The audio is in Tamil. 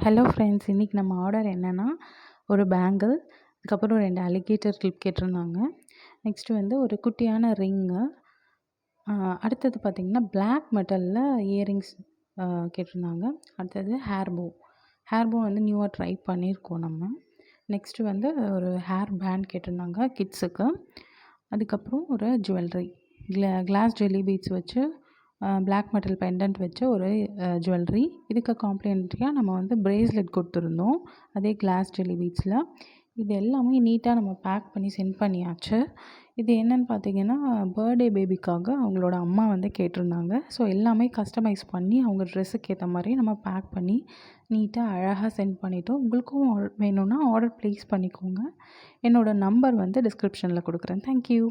ஹலோ ஃப்ரெண்ட்ஸ், இன்றைக்கி நம்ம ஆர்டர் என்னென்னா ஒரு பேங்கிள், அதுக்கப்புறம் 2 அலிகேட்டர் கிளிப் கேட்டிருந்தாங்க. நெக்ஸ்ட்டு வந்து ஒரு குட்டியான ரிங்கு, அடுத்தது பார்த்திங்கன்னா பிளாக் மெட்டலில் இயரிங்ஸ் கேட்டிருந்தாங்க. அடுத்தது ஹேர் போ வந்து நியூவாக ட்ரை பண்ணியிருக்கோம் நம்ம. நெக்ஸ்ட்டு வந்து ஒரு ஹேர் பேண்ட் கேட்டிருந்தாங்க கிட்ஸுக்கு. அதுக்கப்புறம் ஒரு ஜுவல்லரி கிளாஸ் ஜெல்லி பீட்ஸ் வச்சு பிளாக் மெட்டல் பெண்டன்ட் வச்ச ஒரு ஜுவல்லரி. இதுக்கு காம்ப்ளிமெண்ட்ரியாக நம்ம வந்து பிரேஸ்லெட் கொடுத்துருந்தோம், அதே கிளாஸ் ஜெல்லி பீட்ஸில். இது எல்லாமே நீட்டாக நம்ம பேக் பண்ணி சென்ட் பண்ணியாச்சு. இது என்னென்னு பார்த்தீங்கன்னா, பர்த்டே பேபிக்காக அவங்களோட அம்மா வந்து கேட்டிருந்தாங்க. ஸோ எல்லாமே கஸ்டமைஸ் பண்ணி அவங்க ட்ரெஸ்ஸுக்கு ஏற்ற மாதிரி நம்ம பேக் பண்ணி நீட்டாக அழகாக சென்ட் பண்ணிட்டோம். உங்களுக்கும் வேணும்னா ஆர்டர் ப்ளேஸ் பண்ணிக்கோங்க. என்னோடய நம்பர் வந்து டிஸ்கிரிப்ஷனில் கொடுக்குறேன். தேங்க்யூ.